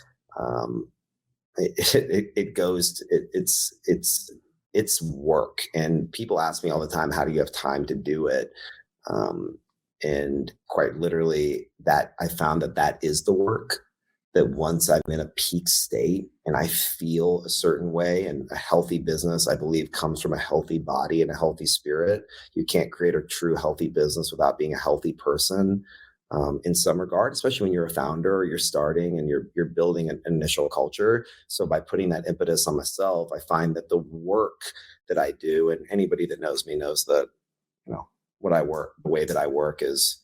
It's work, and people ask me all the time, how do you have time to do it? And quite literally, that I found that is the work. That once I'm in a peak state and I feel a certain way, and a healthy business, I believe, comes from a healthy body and a healthy spirit. You can't create a true healthy business without being a healthy person, in some regard, especially when you're a founder or you're starting and you're building an initial culture. So by putting that impetus on myself, I find that the work that I do, and anybody that knows me knows that, the way that I work is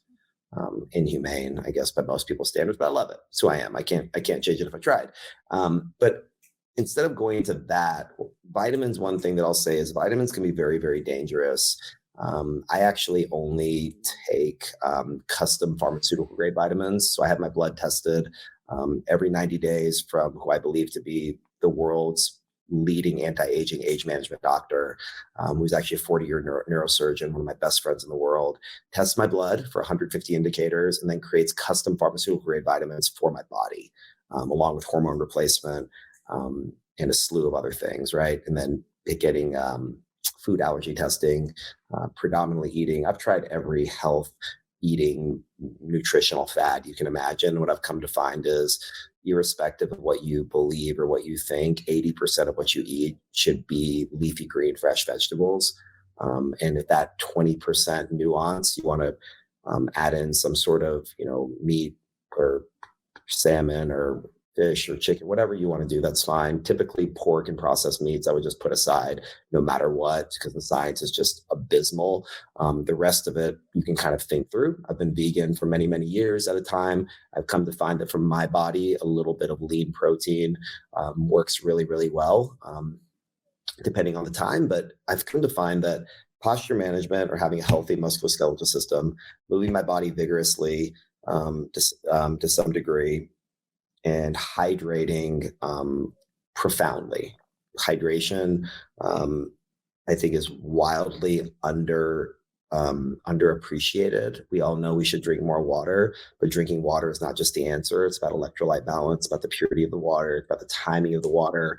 inhumane, I guess, by most people's standards, but I love it. It's who I am. I can't change it if I tried. But instead of going to that, vitamins, one thing that I'll say is vitamins can be very, very dangerous. I actually only take custom pharmaceutical grade vitamins. So I have my blood tested every 90 days from who I believe to be the world's leading anti-aging age management doctor, who's actually a 40-year neurosurgeon, one of my best friends in the world, tests my blood for 150 indicators, and then creates custom pharmaceutical grade vitamins for my body, along with hormone replacement and a slew of other things, right? And then getting food allergy testing, predominantly eating. I've tried every health eating nutritional fad you can imagine. What I've come to find is, irrespective of what you believe or what you think, 80% of what you eat should be leafy green, fresh vegetables. And if that 20% nuance, you want to add in some sort of, meat or salmon or fish or chicken, whatever you want to do, that's fine. Typically pork and processed meats, I would just put aside no matter what, because the science is just abysmal. The rest of it, you can kind of think through. I've been vegan for many, many years at a time. I've come to find that for my body, a little bit of lean protein works really, really well, depending on the time. But I've come to find that posture management, or having a healthy musculoskeletal system, moving my body vigorously to some degree, and hydrating profoundly. Hydration, I think, is wildly underappreciated. We all know we should drink more water, but drinking water is not just the answer. It's about electrolyte balance, it's about the purity of the water, it's about the timing of the water.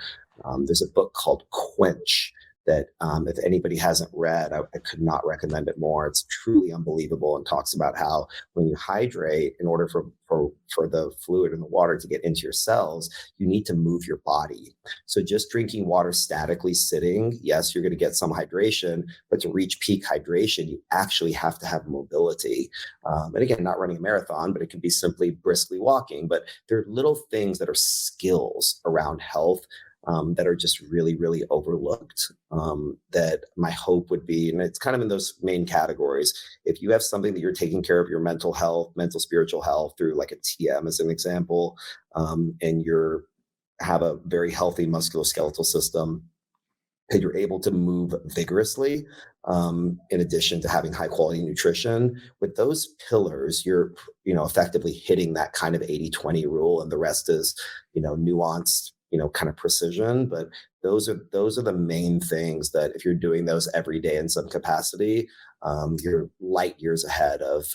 There's a book called Quench that if anybody hasn't read, I could not recommend it more. It's truly unbelievable, and talks about how when you hydrate, in order for the fluid in the water to get into your cells, you need to move your body. So just drinking water statically sitting, yes, you're going to get some hydration, but to reach peak hydration, you actually have to have mobility. And again, not running a marathon, but it can be simply briskly walking. But there are little things that are skills around health that are just really, really overlooked. That my hope would be, and it's kind of in those main categories. If you have something that you're taking care of your mental health, mental, spiritual health through like a TM as an example, and you're have a very healthy musculoskeletal system, and you're able to move vigorously, in addition to having high quality nutrition, with those pillars, you're, effectively hitting that kind of 80-20 rule, and the rest is, nuanced, kind of precision. But those are the main things that if you're doing those every day in some capacity, you're light years ahead of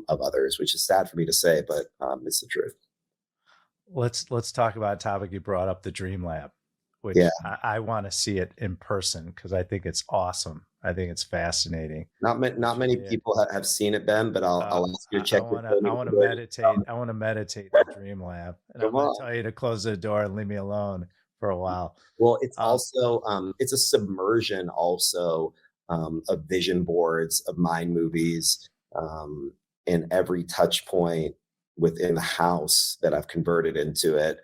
others, which is sad for me to say, but it's the truth. Let's talk about a topic you brought up, the Dream Lab, which Yeah. I want to see it in person because I think it's awesome. I think it's fascinating. Not many people have seen it, Ben, but I'll ask you to check. I want to meditate. I want to meditate in the Dream Lab, and I'm going to tell you to close the door and leave me alone for a while. Well, it's also it's a submersion also of vision boards, of mind movies, and every touch point within the house that I've converted into it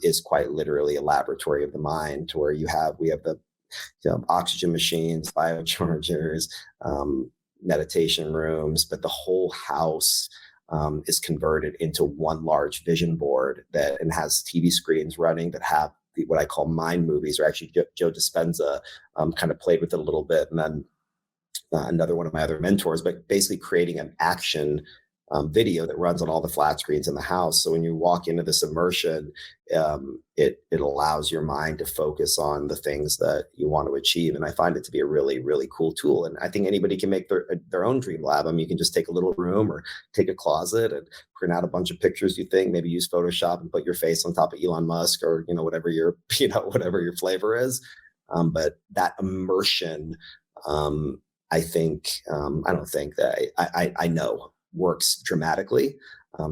is quite literally a laboratory of the mind, to where we have the oxygen machines, biochargers, meditation rooms, but the whole house is converted into one large vision board and has TV screens running that have what I call mind movies, or actually Joe Dispenza kind of played with it a little bit, and then another one of my other mentors, but basically creating an action video that runs on all the flat screens in the house. So when you walk into this immersion, it allows your mind to focus on the things that you want to achieve. And I find it to be a really, really cool tool. And I think anybody can make their own dream lab. I mean, you can just take a little room or take a closet and print out a bunch of pictures you think, maybe use Photoshop and put your face on top of Elon Musk, or, whatever your flavor is. But that immersion, I don't think that I know works dramatically.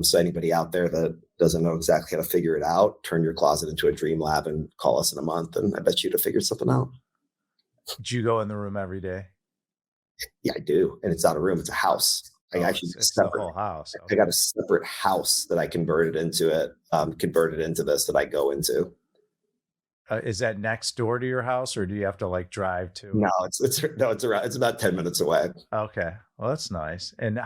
So anybody out there that doesn't know exactly how to figure it out, turn your closet into a dream lab and call us in a month, and I bet you'd have figured something out. Do you go in the room every day? Yeah, I do. And it's not a room, it's a house. It's the whole house. Okay. I got a separate house that I converted into this that I go into. Is that next door to your house, or do you have to like drive to? No, it's about 10 minutes away. Okay. Well, that's nice. And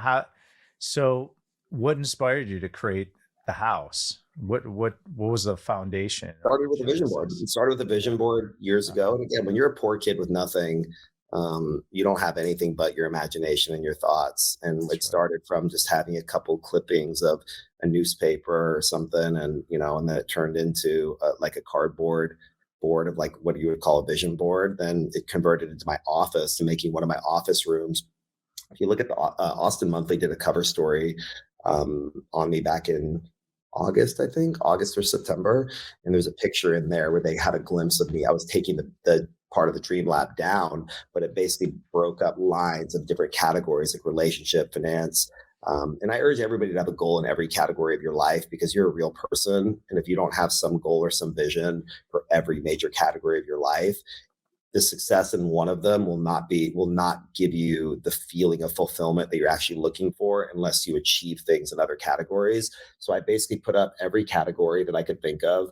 so what inspired you to create the house? What was the foundation? It started with a vision board. It started with a vision board years ago. And again, when you're a poor kid with nothing, you don't have anything but your imagination and your thoughts. And it started from just having a couple clippings of a newspaper or something. And, and then it turned into like a cardboard board of like what you would call a vision board. Then it converted into my office, to making one of my office rooms. If you look at the Austin Monthly did a cover story on me back in August or September. And there's a picture in there where they had a glimpse of me. I was taking the part of the Dream Lab down, but it basically broke up lines of different categories like relationship, finance. And I urge everybody to have a goal in every category of your life, because you're a real person. And if you don't have some goal or some vision for every major category of your life, the success in one of them will not give you the feeling of fulfillment that you're actually looking for unless you achieve things in other categories. So I basically put up every category that I could think of,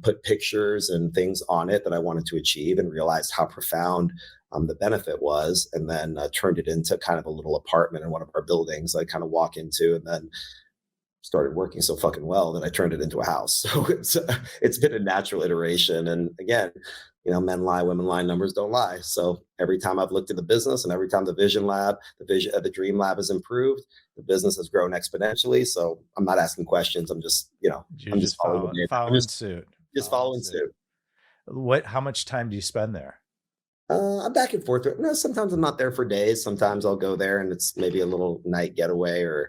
put pictures and things on it that I wanted to achieve, and realized how profound the benefit was, and then turned it into kind of a little apartment in one of our buildings I kind of walk into, and then started working so fucking well that I turned it into a house. So it's been a natural iteration. And again, men lie, women lie, numbers don't lie. So every time I've looked at the business, and every time the the Dream Lab has improved, the business has grown exponentially. So I'm not asking questions. I'm just, I'm just following suit. Just following suit. How much time do you spend there? I'm back and forth. No, sometimes I'm not there for days. Sometimes I'll go there and it's maybe a little night getaway, or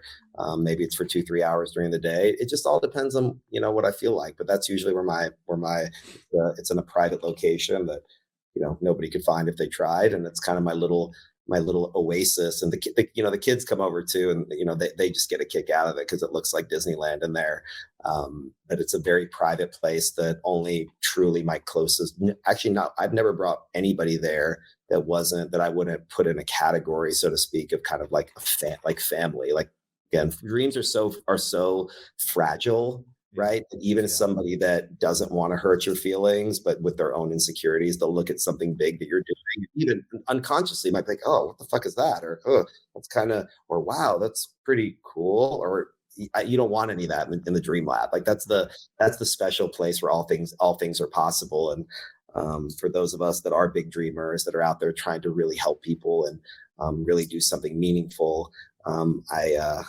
maybe it's for 2-3 hours during the day. It just all depends on, what I feel like. But that's usually where it's in a private location that nobody could find if they tried. And it's kind of my little oasis. And the kids come over too, and they just get a kick out of it because it looks like Disneyland in there. But it's a very private place that only truly my closest, actually not, I've never brought anybody there that I wouldn't put in a category, so to speak, of kind of like like family. Like, again, dreams are so fragile, right? Even as somebody that doesn't want to hurt your feelings, but with their own insecurities, they'll look at something big that you're doing, even unconsciously might think, oh, what the fuck is that? Or, oh, that's or wow, that's pretty cool. Or you don't want any of that in the dream lab. Like that's the special place where all things are possible. And for those of us that are big dreamers that are out there trying to really help people and really do something meaningful, I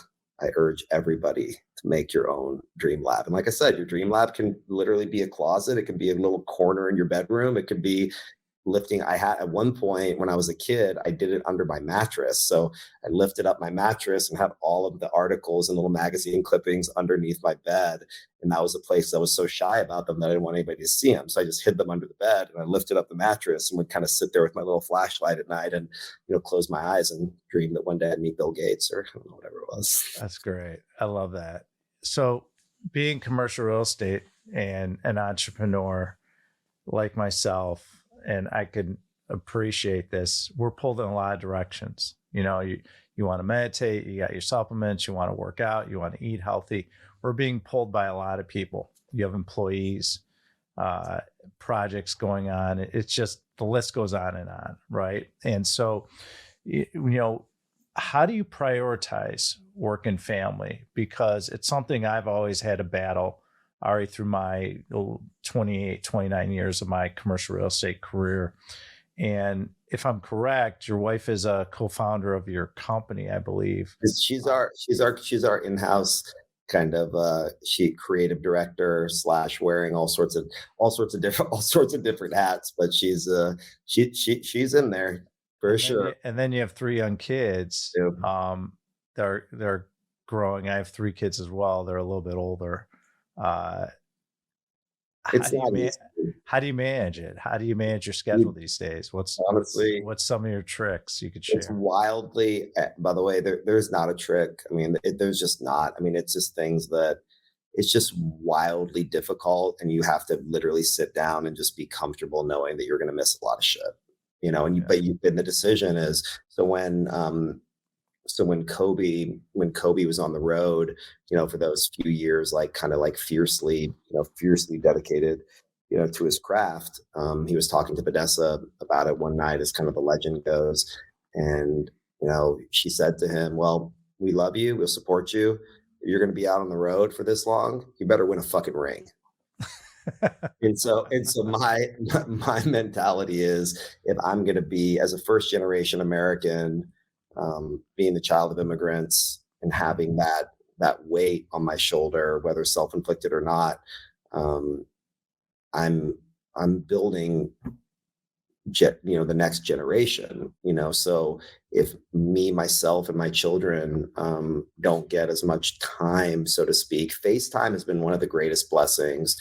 urge everybody to make your own dream lab. And like I said, your dream lab can literally be a closet. It can be a little corner in your bedroom. It could be lifting. I had at one point when I was a kid, I did it under my mattress. So I lifted up my mattress and had all of the articles and little magazine clippings underneath my bed. And that was a place I was so shy about them that I didn't want anybody to see them. So I just hid them under the bed and I lifted up the mattress and would kind of sit there with my little flashlight at night and, close my eyes and dream that one day I'd meet Bill Gates or whatever it was. That's great. I love that. So being commercial real estate and an entrepreneur like myself, and I can appreciate this, we're pulled in a lot of directions. You want to meditate, you got your supplements, you want to work out, you want to eat healthy. We're being pulled by a lot of people. You have employees, projects going on. It's just, the list goes on and on, right? And so, how do you prioritize work and family? Because it's something I've always had to battle, Ari, through my 28, 29 years of my commercial real estate career. And if I'm correct, your wife is a co-founder of your company, I believe. She's our in-house kind of she creative director / wearing all sorts of different hats, but she's in there for sure. And then you have 3 young kids. Yep. They're growing. I have 3 kids as well. They're a little bit older. How do you manage it? How do you manage your schedule these days? What's some of your tricks you could share? It's wildly, by the way, there's not a trick. I mean, there's just not. I mean, it's just things that it's just wildly difficult. And you have to literally sit down and just be comfortable knowing that you're going to miss a lot of shit, but the decision is, so when Kobe was on the road, for those few years, like kind of like fiercely dedicated, to his craft, he was talking to Vanessa about it one night, as kind of the legend goes. And, she said to him, well, we love you. We'll support you. If you're going to be out on the road for this long, you better win a fucking ring. And so my mentality is, if I'm going to be, as a first generation American, being the child of immigrants and having that weight on my shoulder, whether self-inflicted or not, I'm building the next generation, so if me, myself, and my children don't get as much time, so to speak, FaceTime has been one of the greatest blessings.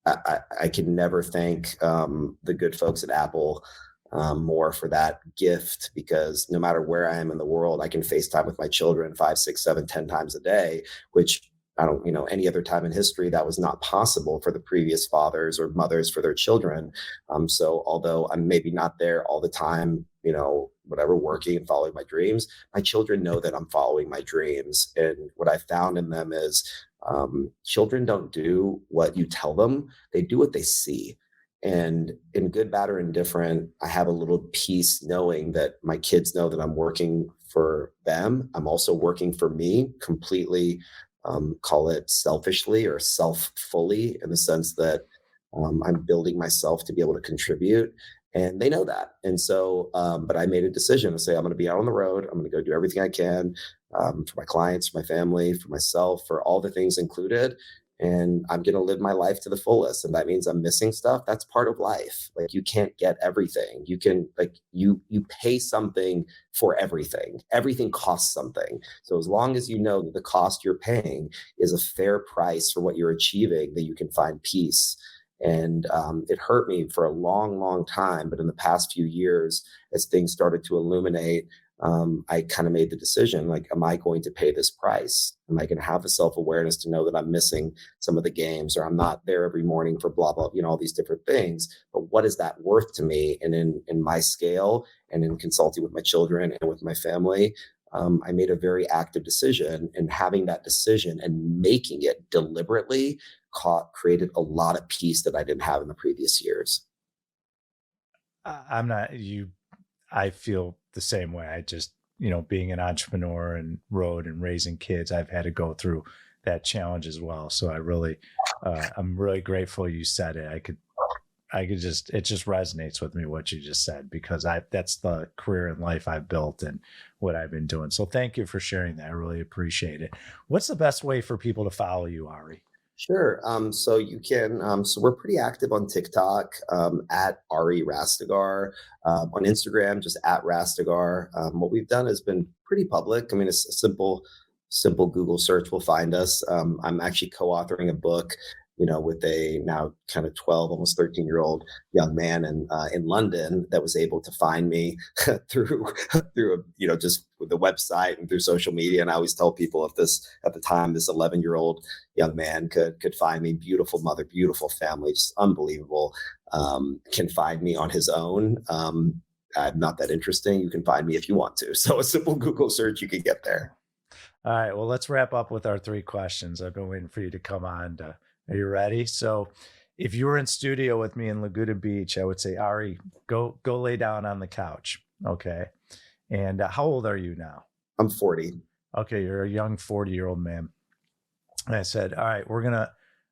I can never thank the good folks at Apple more for that gift, because no matter where I am in the world, I can FaceTime with my children 5, 6, 7, 10 times a day, which I don't, any other time in history that was not possible for the previous fathers or mothers for their children. So although I'm maybe not there all the time, whatever, working and following my dreams, my children know that I'm following my dreams. And what I found in them is children don't do what you tell them, they do what they see. And in good, bad, or indifferent, I have a little peace knowing that my kids know that I'm working for them. I'm also working for me completely, call it selfishly or self-fully, in the sense that I'm building myself to be able to contribute. And they know that. And so, but I made a decision to say, I'm going to be out on the road. I'm going to go do everything I can for my clients, for my family, for myself, for all the things included. And I'm going to live my life to the fullest. And that means I'm missing stuff. That's part of life. Like, you can't get everything. You can, you pay something for everything. Everything costs something. So as long as you know that the cost you're paying is a fair price for what you're achieving, that you can find peace. And it hurt me for a long, long time. But in the past few years, as things started to illuminate, I kind of made the decision, like, am I going to pay this price? Am I going to have the self-awareness to know that I'm missing some of the games, or I'm not there every morning for blah, blah, all these different things. But what is that worth to me? And in my scale and in consulting with my children and with my family, I made a very active decision, and having that decision and making it deliberately created a lot of peace that I didn't have in the previous years. I'm not you. I feel the same way. I just, being an entrepreneur and road and raising kids, I've had to go through that challenge as well. So I'm really grateful you said it. It just resonates with me what you just said, because that's the career and life I've built and what I've been doing. So thank you for sharing that. I really appreciate it. What's the best way for people to follow you, Ari? Sure. So you can, so we're pretty active on TikTok, at Ari Rastegar, on Instagram, just at Rastegar. What we've done has been pretty public. I mean, it's a simple Google search will find us. I'm actually co-authoring a book, with a now kind of 12, almost 13-year-old young man in London that was able to find me through just with the website and through social media. And I always tell people, if this, at the time, this 11-year-old young man could find me, beautiful mother, beautiful family, just unbelievable, can find me on his own. I'm not that interesting. You can find me if you want to. So a simple Google search, you can get there. All right. Well, let's wrap up with our 3 questions. I've been waiting for you to come on. Are you ready? So if you were in studio with me in Laguna Beach, I would say, Ari, go lay down on the couch. Okay. And how old are you now? I'm 40. Okay. You're a young 40-year-old man. And I said, all right,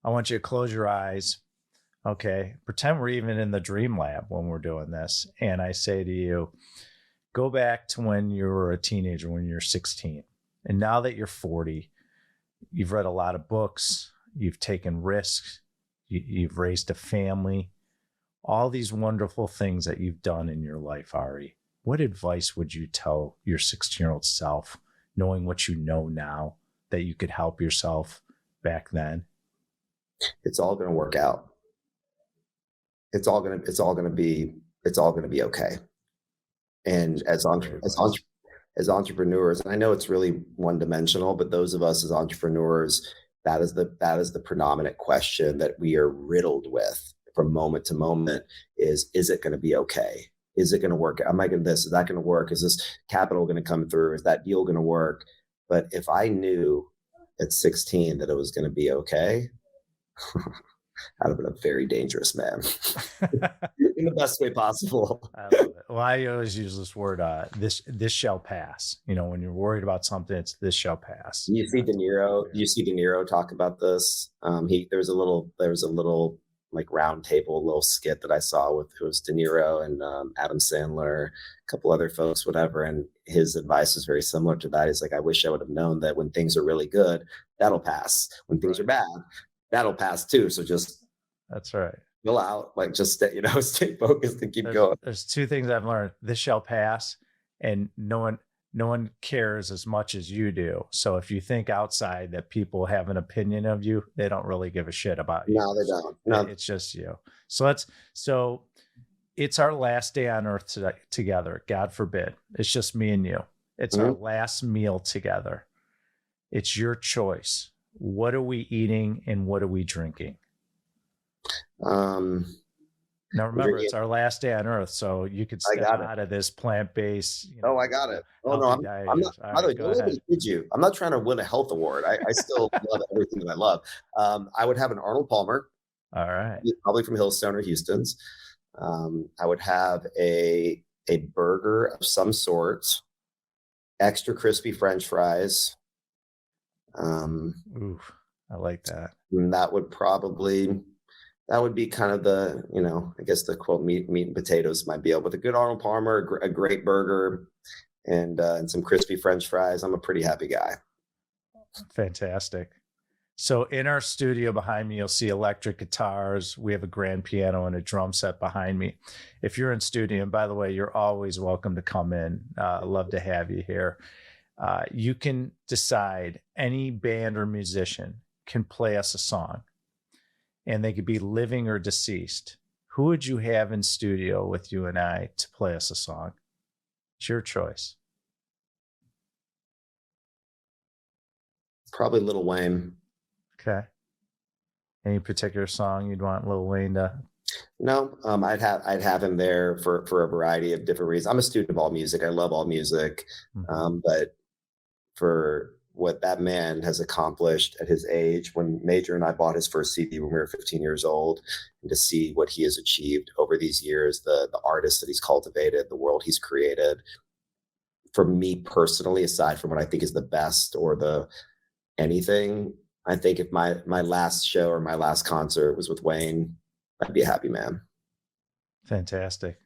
I want you to close your eyes. Okay. Pretend we're even in the dream lab when we're doing this. And I say to you, go back to when you were a teenager, when you're 16. And now that you're 40, you've read a lot of books, you've taken risks, you've raised a family, all these wonderful things that you've done in your life, Ari. What advice would you tell your 16-year-old self, knowing what you know now, that you could help yourself back then? It's all going to work out. It's all going to be okay. And as entrepreneurs, and I know it's really one-dimensional, but those of us as entrepreneurs, that is the predominant question that we are riddled with from moment to moment is it going to be okay? Is it going to work? Am I going to this? Is that going to work? Is this capital going to come through? Is that deal going to work? But if I knew at 16 that it was going to be okay, I'd have been a very dangerous man in the best way possible. I love it. Well, I always use this word, this shall pass. When you're worried about something, it's this shall pass. You see De Niro talk about this. There was a little like round table, little skit that I saw with, it was De Niro and Adam Sandler, a couple other folks, whatever. And his advice is very similar to that. He's like, I wish I would have known that when things are really good, that'll pass. When things are bad, that'll pass too. So that's right. Chill out, like just stay focused and keep going. There's 2 things I've learned. This shall pass, and no one cares as much as you do. So if you think outside that people have an opinion of you, they don't really give a shit about you. No, they don't. No, it's just you. So it's our last day on earth together. God forbid. It's just me and you. It's our last meal together. It's your choice. What are we eating and what are we drinking? Now remember, it's our last day on earth, so you could step out of this plant-based. I got it. Oh no, I'm not. By the way, don't let me kid you. I'm not trying to win a health award. I still love everything that I love. I would have an Arnold Palmer. All right. Probably from Hillstone or Houston's. I would have a burger of some sort, extra crispy French fries. Ooh, I like that. And that would be kind of the, I guess the quote meat and potatoes might be able, with a good Arnold Palmer, a great burger, and some crispy French fries. I'm a pretty happy guy. Fantastic. So in our studio behind me, you'll see electric guitars. We have a grand piano and a drum set behind me. If you're in studio, and by the way, you're always welcome to come in. I'd love to have you here. You can decide, any band or musician can play us a song. and they could be living or deceased, who would you have in studio with you and I to play us a song? It's your choice. Probably Lil Wayne. Okay. Any particular song you'd want Lil Wayne to? No, I'd have him there for a variety of different reasons. I'm a student of all music. I love all music, but for what that man has accomplished at his age, when Major and I bought his first CD when we were 15 years old, and to see what he has achieved over these years, the artist that he's cultivated, the world he's created. For me personally, aside from what I think is the best or the anything, I think if my last show or my last concert was with Wayne, I'd be a happy man. Fantastic.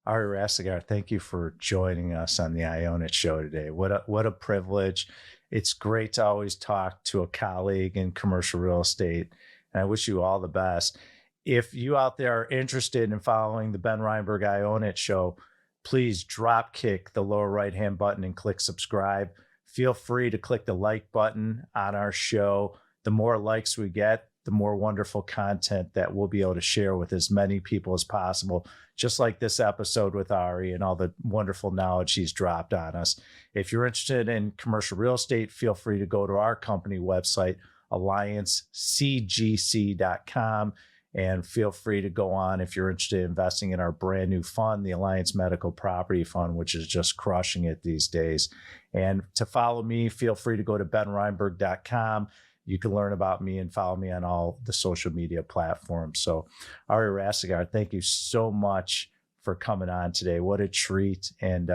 Ari Rastegar, thank you for joining us on the I Own It show today. What a privilege. It's great to always talk to a colleague in commercial real estate, and I wish you all the best. If you out there are interested in following the Ben Reinberg I Own It show, please drop kick the lower right-hand button and click subscribe. Feel free to click the like button on our show. The more likes we get, the more wonderful content that we'll be able to share with as many people as possible, just like this episode with Ari and all the wonderful knowledge he's dropped on us. If you're interested in commercial real estate, feel free to go to our company website, alliancecgc.com, and feel free to go on if you're interested in investing in our brand new fund, the Alliance Medical Property Fund, which is just crushing it these days. And to follow me, feel free to go to benreinberg.com. You can learn about me and follow me on all the social media platforms. So, Ari Rastegar, thank you so much for coming on today. What a treat, and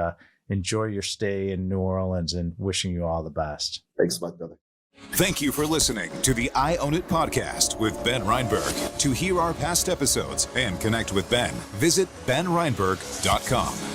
enjoy your stay in New Orleans, and wishing you all the best. Thanks so much, brother. Thank you for listening to the I Own It podcast with Ben Reinberg. To hear our past episodes and connect with Ben, visit benreinberg.com.